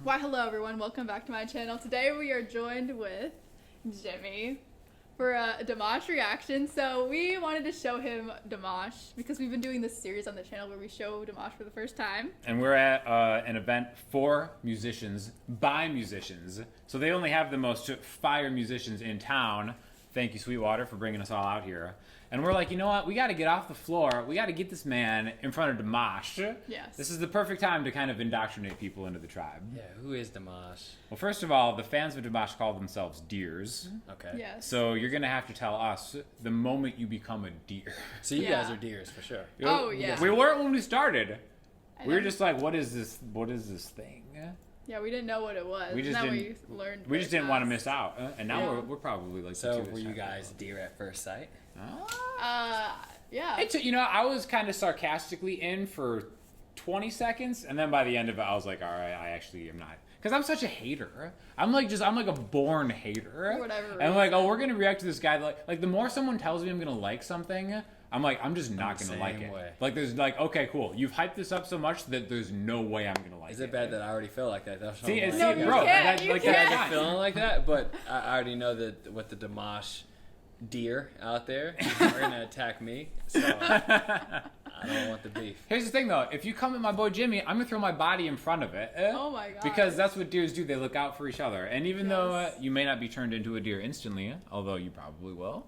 Why, hello everyone, welcome back to my channel. Today we are joined with Jimmy for a Dimash reaction. So we wanted to show him Dimash because we've been doing this series on the channel where we show Dimash for the first time. And we're at an event for musicians, by musicians. So they only have the most fire musicians in town. Thank you, Sweetwater, for bringing us all out here. And we're like, you know what? We got to get off the floor. We got to get this man in front of Dimash. Yes. This is the perfect time to kind of indoctrinate people into the tribe. Yeah, who is Dimash? Well, first of all, the fans of Dimash call themselves deers. Okay. Yes. So you're going to have to tell us the moment you become a deer. So you Yeah. guys are deers for sure. Oh, yeah. We weren't when we started. I We were know. just like, what is this thing? Yeah, we didn't know what it was. We just and then didn't- we learned. We just very didn't want to fast. miss out. And now Yeah. we're probably like So the two were you that's guys deer at first sight? Yeah. It's, you know, I was kind of sarcastically in for 20 seconds, and then by the end of it, I was like, all right, I actually am not. Because I'm such a hater. I'm like a born hater. For whatever And I'm like, reason. oh, we're going to react to this guy. Like, the more someone tells me I'm going to like something, I'm like, I'm just not the going to like same it. way. Like, there's like, okay, cool. You've hyped this up so much that there's no way I'm going to like it. Is it bad that I already feel like that? That's See, what I'm see, No, like, you bro, can't, that, you like, can't. that's I'm feeling like that, but I already know that with the Dimash deer out there are gonna attack me, so I don't want the beef. Here's the thing, though. If you come at my boy Jimmy, I'm gonna throw my body in front of it. Oh my god. Because that's what deers do. They look out for each other. And even though Yes. you may not be turned into a deer instantly, although you probably will.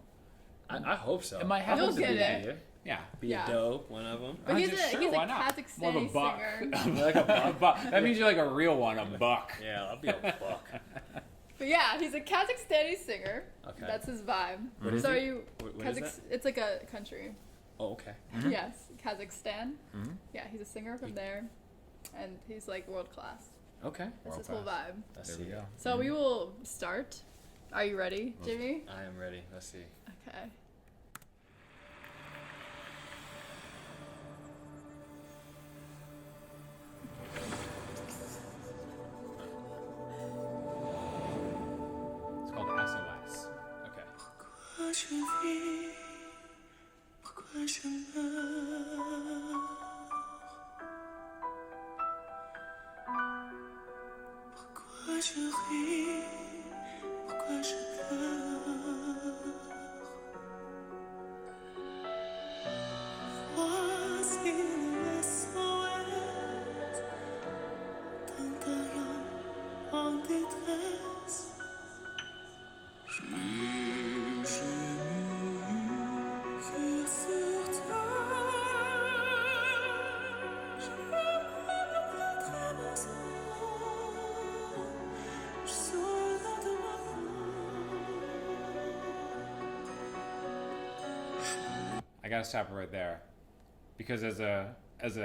I hope so. It might happen You'll to get be it. a deer. Yeah. Be Yeah. a doe, one of them. But he's Sure, a why not? More of a Kazakhstani buck. singer. Like a buck? That means you're like a real one, a buck. Yeah, I'll be a buck. But yeah, he's a Kazakhstani singer. Okay. That's his vibe. What is so he? you What is that? It's like a country. Oh, okay. Yes, Kazakhstan. Mhm. Yeah, he's a singer from there, and he's like world class. Okay. That's his World whole vibe. Let's There see. we go. So we will start. Are you ready, Jimmy? I am ready. Let's see. Okay. It's called SOS. Okay. Pourquoi je vis, pourquoi je meurs, pourquoi je ris, pourquoi je pleure. Voici le SOS d'un gaillard en détresse. J'ai gémi sur terre, je me très besoin, je serai là de ma I gotta stop it right there. Because as a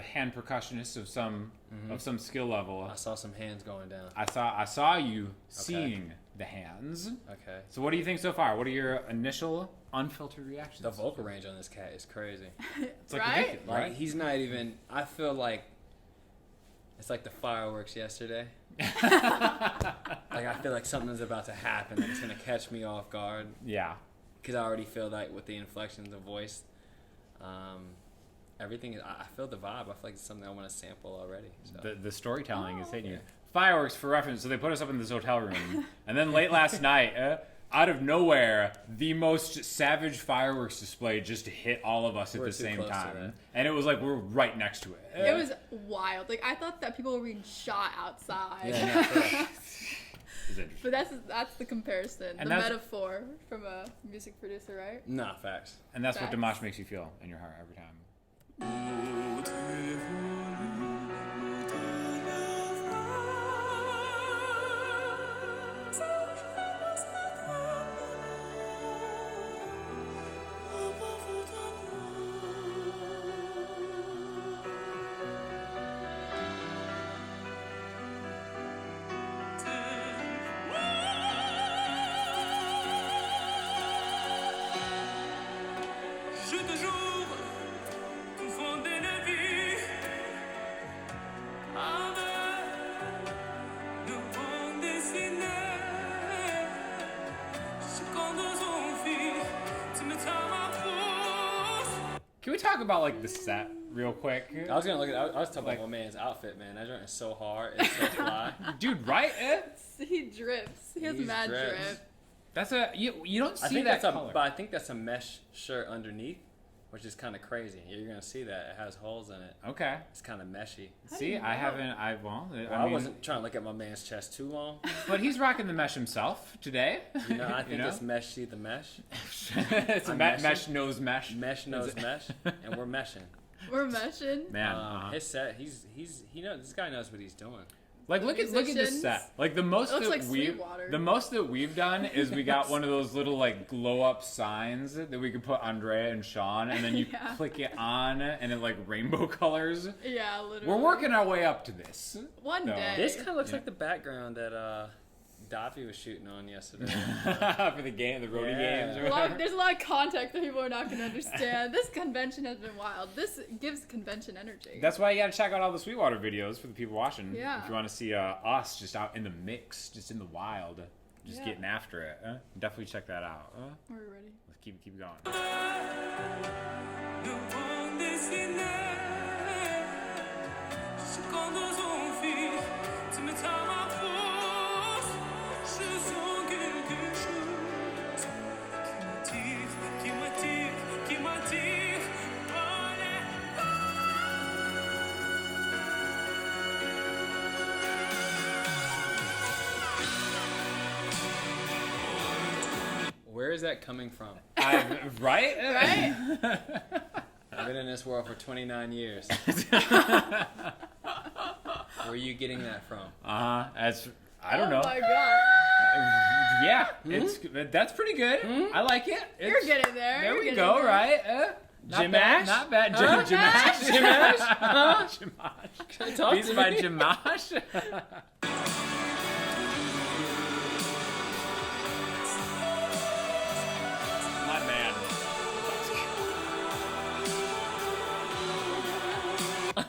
hand percussionist of some skill level, I saw some hands going down. I saw you seeing the hands. Okay. So what do you think so far? What are your initial unfiltered reactions? The vocal range on this cat is crazy. It's like Right? ridiculous, Like right? he's not even. I feel like it's like the fireworks yesterday. Like I feel like something's about to happen. Like it's gonna catch me off guard Yeah. because I already feel like with the inflections of voice, everything is. I feel the vibe. I feel like it's something I want to sample already. So. The storytelling is hitting you. yeah. Fireworks for reference. So they put us up in this hotel room, and then late last night, out of nowhere, the most savage fireworks display just hit all of us at We're the too same close to time, that. and it was like we were right next to it. It was wild. Like I thought that people were being shot outside. Yeah, no, for real. It's interesting. But that's the comparison, And the that's- metaphor from a music producer, right? Nah, facts. And that's what Facts. Dimash makes you feel in your heart every time. Je toujours confondais la vie avec nos bandes dessinées. Quand nous envie, tu me tiens ma pousse. Can we talk about like the set real quick? I was gonna look at. I was talking about my man's outfit, man. That joint is so hard. It's so fly. dude, right? He drips. He has He's mad drips. drip. That's you don't see I think that that's color. but I think that's a mesh shirt underneath, which is kind of crazy. You're gonna see that it has holes in it. Okay. It's kind of meshy. How do See, you I know? haven't. I Well, I wasn't trying to look at my man's chest too long. but he's rocking the mesh himself today. You know, I think know? it's meshy the mesh. It's a I'm mesh meshing. nose mesh. Mesh knows mesh, and we're meshing. We're meshing. Man, His set, he knows this guy knows what he's doing. like look at this musicians. set. Like the most It looks that like we've Sweetwater. the most that we've done is we got one of those little like glow up signs that we could put Andrea and Sean, and then you Yeah. click it on, and it like rainbow colors. Yeah, literally. We're working our way up to this. One No. day. This kind of looks Yeah. like the background that Davi was shooting on yesterday. For the game, the roadie Yeah. games or A lot whatever. of- there's a lot of context that people are not going to understand. This convention has been wild. This gives convention energy. That's why you gotta check out all the Sweetwater videos for the people watching. Yeah. If you want to see us just out in the mix, just in the wild, just Yeah. getting after it. Definitely check that out. We're ready. Let's keep going. Le vent dessiné, quand nos envies se mettent à ma force, je sens quelque chose qui m'attire. Allez. Where is that coming from? Right? Right? I've been in this world for 29 years. Where are you getting that from? As I don't Oh know. my god. Yeah, that's pretty good. I like it. You're It's- getting there. There You're we getting go. there. Right? Not Jimash? bad. Not bad. Huh? Jimash. Jimash? Huh? Jimash. Talk Beats to by me. Jimash. My man.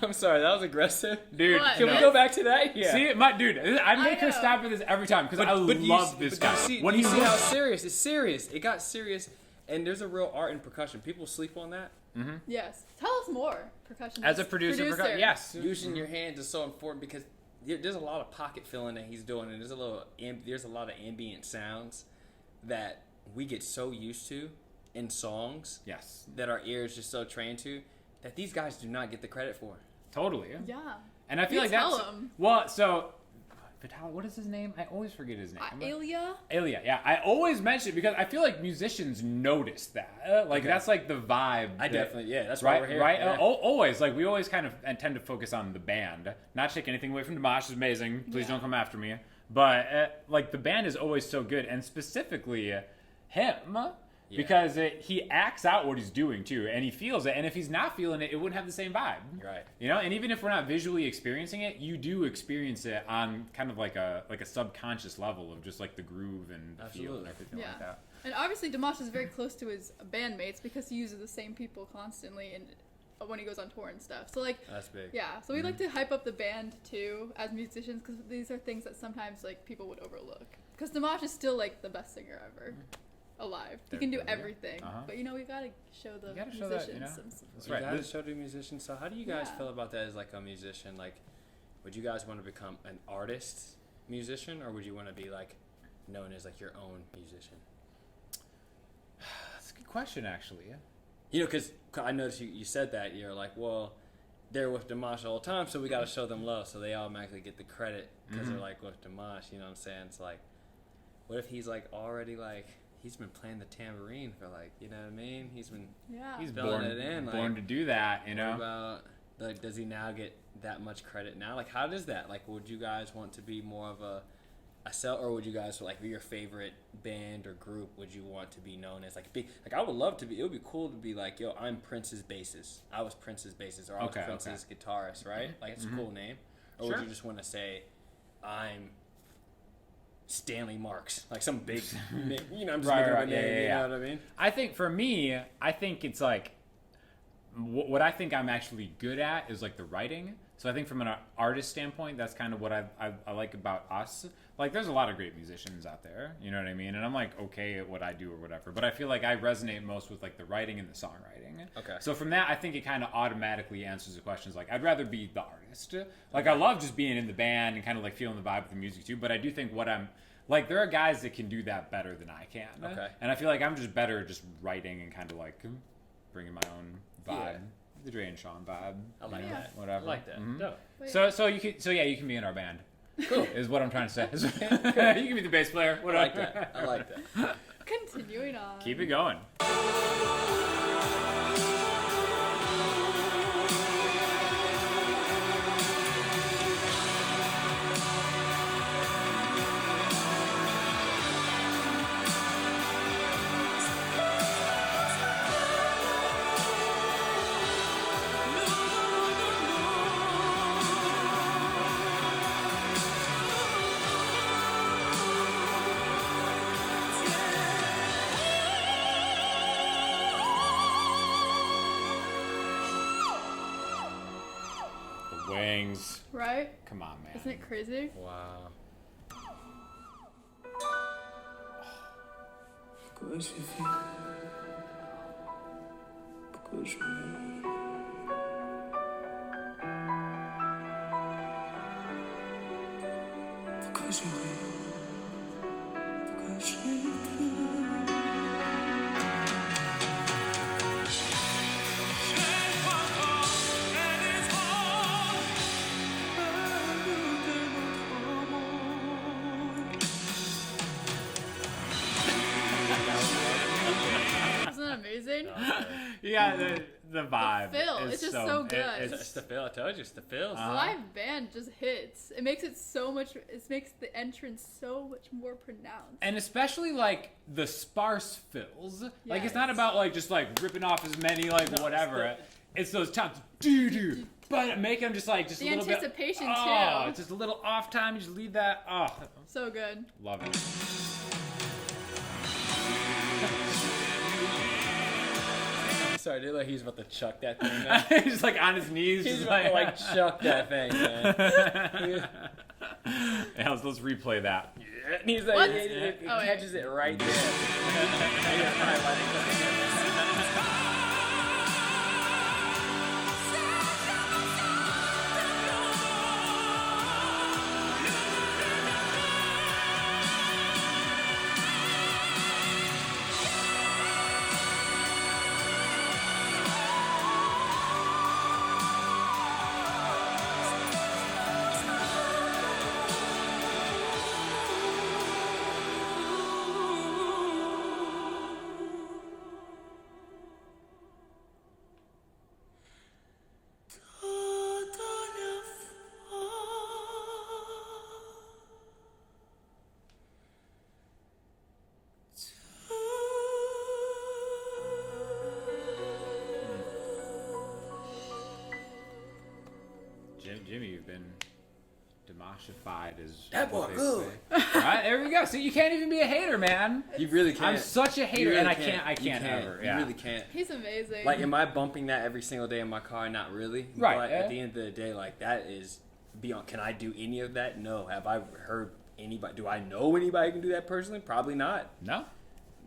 I'm sorry, that was aggressive. Dude, What? Can we go back to that? Yeah. See, dude, I make her know. stop at this every time because I you love see- this but guy. You see, When you he see how looks- serious? It's serious. It got serious, and there's a real art in percussion. People sleep on that. Yes. Tell us more. Percussion. as a producer, yes, Using your hands is so important because there's a lot of pocket filling that he's doing, and there's a lot of ambient sounds that we get so used to in songs yes, that our ears just so trained to that these guys do not get the credit for. totally. Yeah. And I feel You like tell that's him. well. So, Vital, what is his name? I always forget his name. Alia? Elia, yeah. I always mention it because I feel like musicians notice that. Like Okay. that's like the vibe. I that- definitely, yeah, that's why Right, we're here. right. Yeah. Always, like we always kind of tend to focus on the band. Not take anything away from Dimash, is amazing. Please Yeah. don't come after me. But like the band is always so good, and specifically him, Yeah. because he acts out what he's doing too, and he feels it. And if he's not feeling it, it wouldn't have the same vibe. Right. You know, and even if we're not visually experiencing it, you do experience it on kind of like a subconscious level of just like the groove and the feel and Absolutely. everything Yeah. like that. And obviously Dimash is very close to his bandmates because he uses the same people constantly and when he goes on tour and stuff. So like That's big. yeah, so we like to hype up the band too as musicians because these are things that sometimes like people would overlook. Because Dimash is still like the best singer ever alive. He can do There- everything, but you know we gotta show the You gotta show musicians that, you know? some support. That's You right. gotta This- show the musicians. So how do you guys Yeah. feel about that as like a musician? Like, would you guys want to become an artist musician, or would you want to be like known as like your own musician? That's a good question, actually. Yeah. You know, because I noticed you said that you're like, well, they're with Dimash all the time, so we got to show them love, so they automatically get the credit because they're like with Dimash. You know what I'm saying? It's like, what if he's like already like he's been playing the tambourine for like, you know what I mean? He's been Yeah. He's filling born, it in, born like, to do that, you What know. about like, does he now get that much credit now? Like, how does that? Like, would you guys want to be more of a sell, or would you guys like be your favorite band or group? Would you want to be known as like big? Like, I would love to be. It would be cool to be like, yo, I'm Prince's bassist. I was Prince's bassist, or I was Okay, Prince's guitarist, right? Like, it's a cool name. Or Sure. would you just want to say, I'm Stanley Marks, like some big, you know, I'm just Right, making up right, a yeah, name. yeah, You yeah. know what I mean? I think for me, I think it's like what I think I'm actually good at is like the writing. So I think from an artist standpoint, that's kind of what I like about us. Like, there's a lot of great musicians out there, you know what I mean? And I'm like okay at what I do or whatever, but I feel like I resonate most with like the writing and the songwriting. Okay. So from that, I think it kind of automatically answers the questions. Like, I'd rather be the artist. Like, I love just being in the band and kind of like feeling the vibe of the music too. But I do think what I'm like, there are guys that can do that better than I can. Okay. And I feel like I'm just better at just writing and kind of like bringing my own vibe. Yeah. The Dre and Sean vibe. I like that. Whatever. I like that. Mhm. Dope. So you can be in our band. Cool. Is what I'm trying to say. You can be the bass player. I Whatever. like that. I like that. Continuing on. Keep it going. The wings. Right? Come on, man. Isn't it crazy? Wow. Pourquoi j'ai fait? Pourquoi je meurs? Pourquoi je ris? Pourquoi je pleure? Je crois encore, elle est trop. Elle nous tellement trop. Isn't that amazing? Yeah, the vibe. fill, is it's just so good. It's the fill. I told you, it's the fills. Live band just hits. It makes it so much. It makes the entrance so much more pronounced. and especially like the sparse fills. Like, it's not Yes. about like just like ripping off as many like whatever. It's those tops, but make them just like just The a little bit. anticipation, Oh, too. it's just a little off time. You just leave that. Oh, So good. love it. Sorry, dude, like he's about to chuck that thing, man. He's like on his knees. He's just about to like chuck that thing, man. Yeah, let's replay that. And he's like, What? he Oh, wait. catches it right there. And he's highlighting Jimmy, you've been Dimashified as That boy what they good. say. Right, there we go. See, you can't even be a hater, man. You really can't. I'm such a hater, You really and I You can't ever. Yeah. You really can't. He's amazing. Like, am I bumping that every single day in my car? Not really. Right, But yeah. at the end of the day, like, that is beyond. Can I do any of that? No. Have I heard anybody? Do I know anybody who can do that personally? Probably not. No.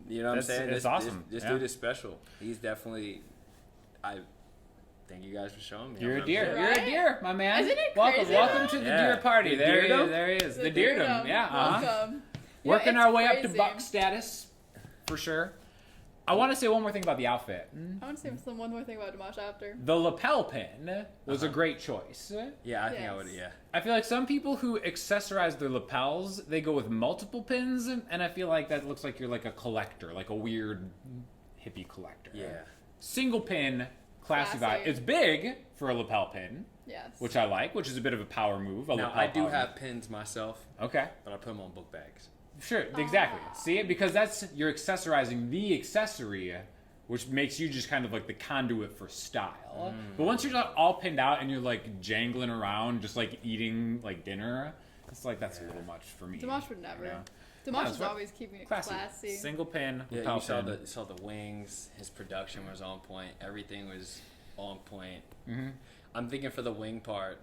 You know what I'm saying? It's awesome. This Yeah. dude is special. He's definitely. I thank you guys for showing me. You're I'm a deer. upset. You're a Right? deer, my man. Isn't it welcome, crazy? welcome to the Yeah. deer party. The There he deerdom? is. There he is. The deerdom. deerdom. Yeah. Uh-huh. Welcome. Yeah, Working it's our way up to crazy. buck status, for sure. I want to say one more thing about the outfit. I want to say one more thing about Dimash after. The lapel pin was a great choice. Yeah, I think I Yes. would. Yeah. I feel like some people who accessorize their lapels, they go with multiple pins, and I feel like that looks like you're like a collector, like a weird hippie collector. Yeah. Single pin, classy vibe. Classy. It's big for a lapel pin, Yes. which I like, which is a bit of a power move. A Now lapel I do power have pins myself, move. Okay. but I put them on book bags. Sure, exactly. See it? Because that's, you're accessorizing the accessory, which makes you just kind of like the conduit for style. But once you're not all pinned out and you're like jangling around, just like eating like dinner, it's like that's a little much for me. Dimash would never. you know? Dimash that's is what- always keeping it Classy. classy. Single pin, Yeah, lapel you saw pin. the wings. His production was on point. Everything was on point. Mhm. I'm thinking for the wing part,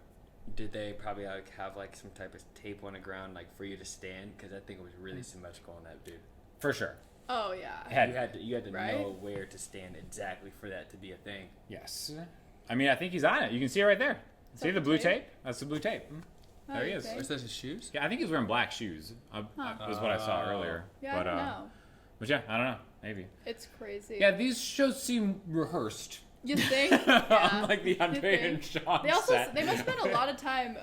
did they probably like have like some type of tape on the ground like for you to stand? Because I think it was really symmetrical on that dude. For sure. Oh yeah. You had to Right? know where to stand exactly for that to be a thing. Yes. I mean, I think he's on it. You can see it right there. See that the the blue tape? tape? That's the blue tape. There he is. Okay. What's those, his shoes? Yeah, I think he's wearing black shoes. Was what I saw earlier. Yeah, but, I don't know. But yeah, I don't know. Maybe. It's crazy. Yeah, these shows seem rehearsed. You think? Yeah. Unlike the Andrea and think? Sean They also set. they must spend a lot of time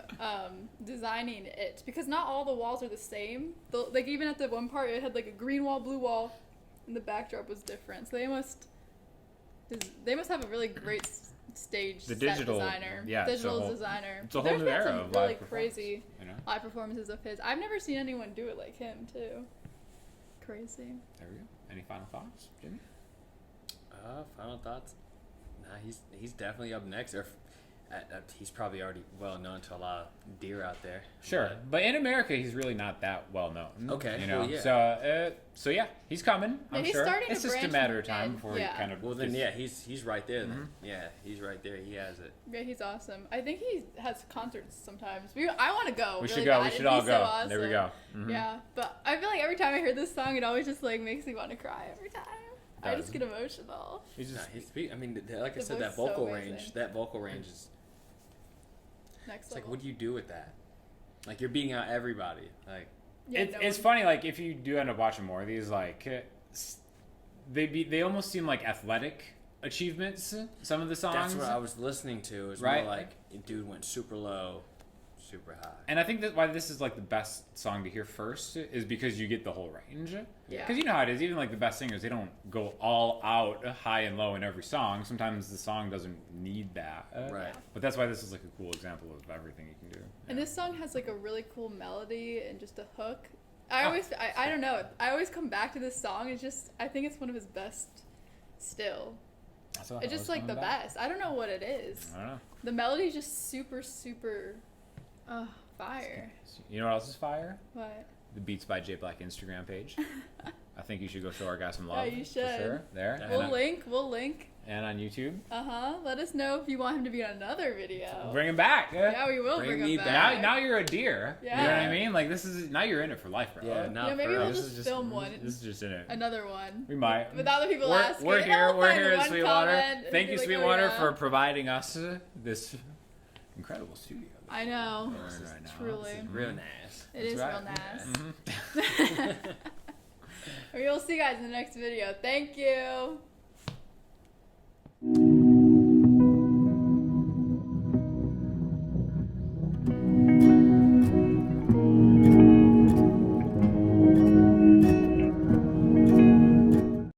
designing it because not all the walls are the same. Like even at the one part, it had like a green wall, blue wall, and the backdrop was different. So they must have a really great stage The set digital- designer, yeah, it's a digital whole- designer. it's a whole There's new been era some of really live performance, crazy you know? live performances of his. I've never seen anyone do it like him too. Crazy. There we go. Any final thoughts, Jimmy? Final thoughts? Nah, he's definitely up next. Or he's probably already well known to a lot of deer out there. Sure, but in America, he's really not that well known. Okay, you know. well, yeah. So yeah, he's coming. Yeah, I'm he's sure. starting to It's just a branch matter of time in, before yeah. he kind of. Well then, gets- he's right there. Then. Mm-hmm. Yeah, he's right there. He has it. Yeah, he's awesome. I think he has concerts sometimes. I want to go. We really should go. bad. We should It'd all be go. so awesome. There we go. Mhm. Yeah, but I feel like every time I hear this song, it always just like makes me want to cry every time. I Does. just get emotional. He's Nah, just. I mean, like I The said, voice that is so vocal amazing. range. That vocal range is. Next It's like, level. what do you do with that? Like you're beating out everybody. Like Yeah, It's funny. Like if you do end up watching more of these, like they almost seem like athletic achievements. Some of the songs. that's what I was listening to. Is Right. more like dude went super low, super high. And I think that why this is like the best song to hear first is because you get the whole range. Yeah. Because you know how it is. Even like the best singers, they don't go all out high and low in every song. Sometimes the song doesn't need that. Right. But that's why this is like a cool example of everything you can do. And this song has like a really cool melody and just a hook. I don't know. I always come back to this song. It's just I think it's one of his best still. That's what It's I just was like the going back. best. I don't know what it is. I don't know. The melody is just super fire. You know what else is fire? What? The Beats by J Black Instagram page. I think you should go show our guy some Yeah, love. you For should. sure. There. Yeah. And We'll link. and on YouTube. Let us know if you want him to be on another video. Bring him back. Yeah, we will Bring bring me him back. back. Now you're a deer. You know what Yeah. I mean? Like this is now you're in it for life, bro. Yeah, not Yeah, maybe for we'll us. just film one. This is just in it. Another one. We might. Without the people we're, asking. We're here. I'll We're find here at one Sweetwater. comment and Thank be you, like, oh, Sweetwater, yeah. for providing us this incredible studio. I know. We're in right now. Truly. Real nice. It is That's real right. nice. Mhm. We will see you guys in the next video. Thank you.